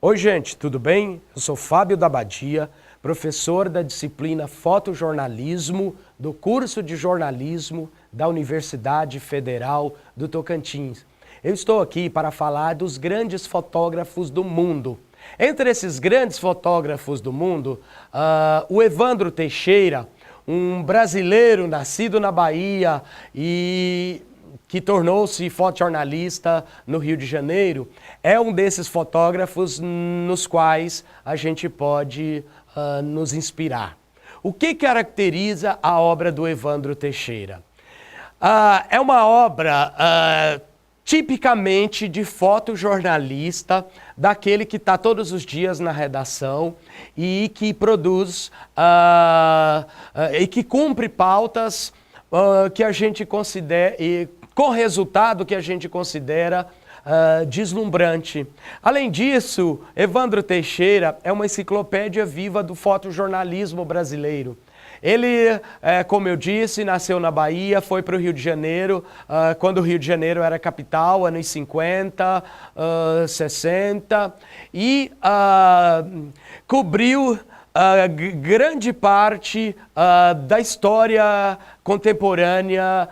Oi gente, tudo bem? Eu sou Fábio da Badia, professor da disciplina Fotojornalismo do curso de jornalismo da Universidade Federal do Tocantins. Eu estou aqui para falar dos grandes fotógrafos do mundo. Entre esses grandes fotógrafos do mundo, o Evandro Teixeira, um brasileiro nascido na Bahia e que tornou-se fotojornalista no Rio de Janeiro, é um desses fotógrafos nos quais a gente pode nos inspirar. O que caracteriza a obra do Evandro Teixeira? É uma obra tipicamente de fotojornalista, daquele que está todos os dias na redação e que produz e que cumpre pautas que a gente considera, com resultado que a gente considera deslumbrante. Além disso, Evandro Teixeira é uma enciclopédia viva do fotojornalismo brasileiro. Ele, como eu disse, nasceu na Bahia, foi para o Rio de Janeiro, quando o Rio de Janeiro era capital, anos 50, 60, e cobriu grande parte da história contemporânea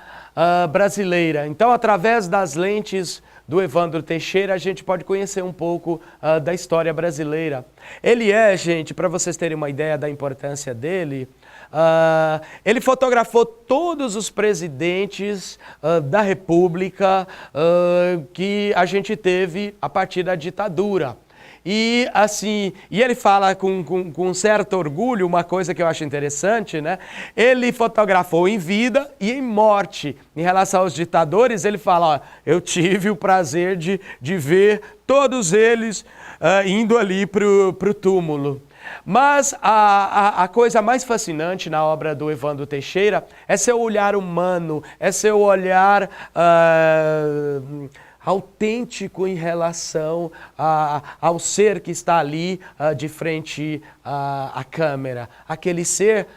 brasileira. Então, através das lentes do Evandro Teixeira, a gente pode conhecer um pouco da história brasileira. Ele gente, para vocês terem uma ideia da importância dele, ele fotografou todos os presidentes da República que a gente teve a partir da ditadura. E assim, ele fala com certo orgulho, uma coisa que eu acho interessante, né? Ele fotografou em vida e em morte. Em relação aos ditadores, ele fala, ó, eu tive o prazer de ver todos eles indo ali pro túmulo. Mas a coisa mais fascinante na obra do Evandro Teixeira é seu olhar humano, é seu olhar autêntico em relação ao ser que está ali de frente à câmera. Aquele ser,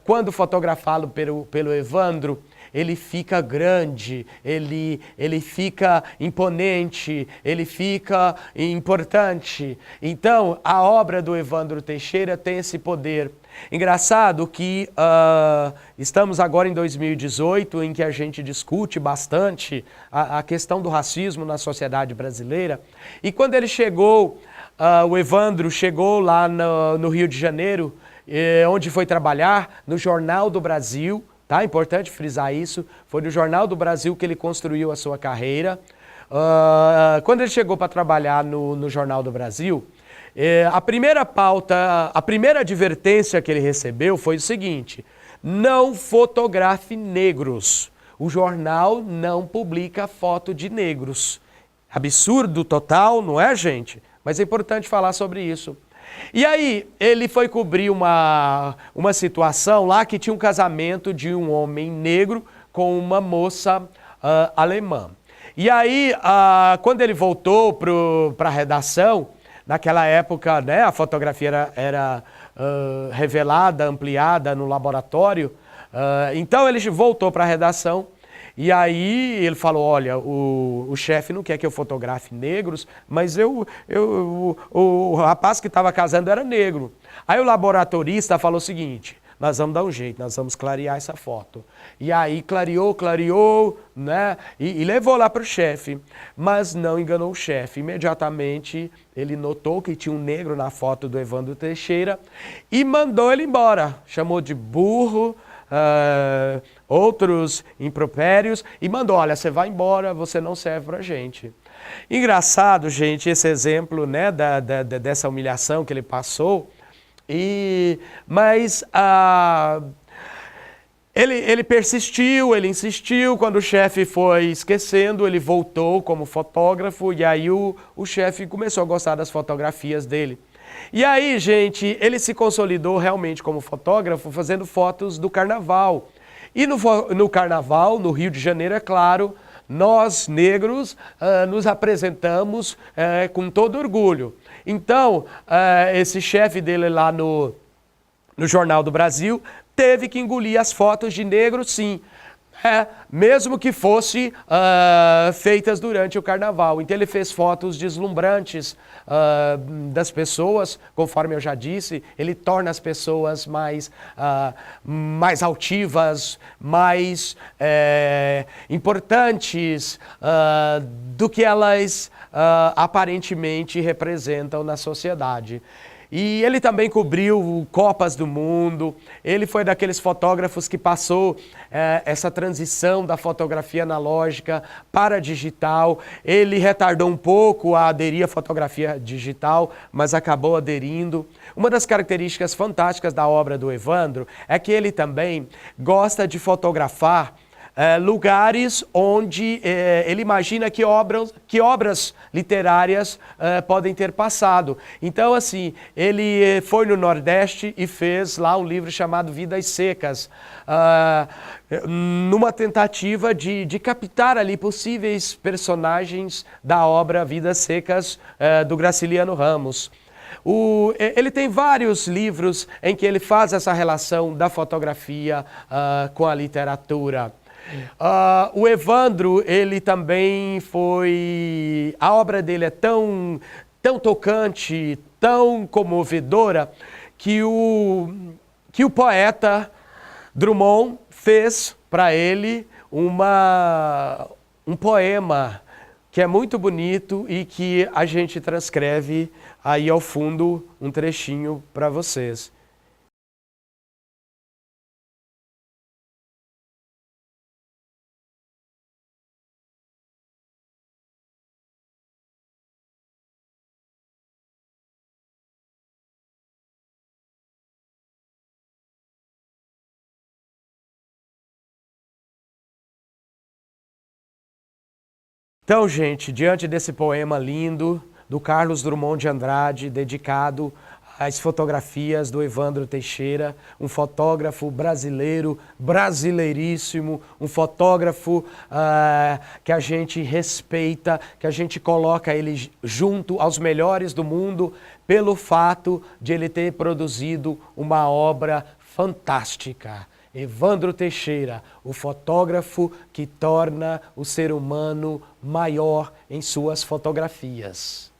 quando fotografado pelo Evandro, ele fica grande, ele fica imponente, ele fica importante. Então, a obra do Evandro Teixeira tem esse poder. Engraçado que estamos agora em 2018, em que a gente discute bastante a questão do racismo na sociedade brasileira. E quando ele chegou, o Evandro chegou lá no Rio de Janeiro, onde foi trabalhar no Jornal do Brasil. Tá? Importante frisar isso, foi no Jornal do Brasil que ele construiu a sua carreira. Quando ele chegou para trabalhar no Jornal do Brasil, a primeira pauta, a primeira advertência que ele recebeu foi o seguinte: não fotografe negros. O jornal não publica foto de negros. Absurdo total, não é, gente? Mas é importante falar sobre isso. E aí, ele foi cobrir uma situação lá que tinha um casamento de um homem negro com uma moça alemã. E aí, quando ele voltou para a redação, naquela época, né, a fotografia era revelada, ampliada no laboratório, então ele voltou para a redação. E aí ele falou, olha, o chefe não quer que eu fotografe negros, mas o rapaz que estava casando era negro. Aí o laboratorista falou o seguinte, nós vamos dar um jeito, nós vamos clarear essa foto. E aí clareou, né? E levou lá para o chefe, mas não enganou o chefe. Imediatamente ele notou que tinha um negro na foto do Evandro Teixeira e mandou ele embora. Chamou de burro, outros impropérios e mandou, olha, você vai embora, você não serve pra gente. Engraçado, gente, esse exemplo, né, dessa humilhação que ele passou, mas ele persistiu, ele insistiu, quando o chefe foi esquecendo, ele voltou como fotógrafo e aí o chefe começou a gostar das fotografias dele. E aí, gente, ele se consolidou realmente como fotógrafo fazendo fotos do carnaval. E no carnaval, no Rio de Janeiro, é claro, nós negros nos apresentamos com todo orgulho. Então, esse chefe dele lá no Jornal do Brasil teve que engolir as fotos de negros, sim. Mesmo que fosse feitas durante o carnaval. Então ele fez fotos deslumbrantes das pessoas, conforme eu já disse, ele torna as pessoas mais altivas, mais importantes do que elas aparentemente representam na sociedade. E ele também cobriu Copas do Mundo, ele foi daqueles fotógrafos que passou essa transição da fotografia analógica para a digital. Ele retardou um pouco a aderir à fotografia digital, mas acabou aderindo. Uma das características fantásticas da obra do Evandro é que ele também gosta de fotografar lugares onde ele imagina que obras literárias podem ter passado. Então, assim, ele foi no Nordeste e fez lá um livro chamado Vidas Secas, numa tentativa de captar ali possíveis personagens da obra Vidas Secas do Graciliano Ramos. Ele tem vários livros em que ele faz essa relação da fotografia com a literatura. O Evandro, ele também foi... A obra dele é tão tocante, tão comovedora, que o poeta Drummond fez para ele um poema que é muito bonito e que a gente transcreve aí ao fundo um trechinho para vocês. Então, gente, diante desse poema lindo do Carlos Drummond de Andrade, dedicado às fotografias do Evandro Teixeira, um fotógrafo brasileiro, brasileiríssimo, um fotógrafo que a gente respeita, que a gente coloca ele junto aos melhores do mundo, pelo fato de ele ter produzido uma obra fantástica. Evandro Teixeira, o fotógrafo que torna o ser humano maior em suas fotografias.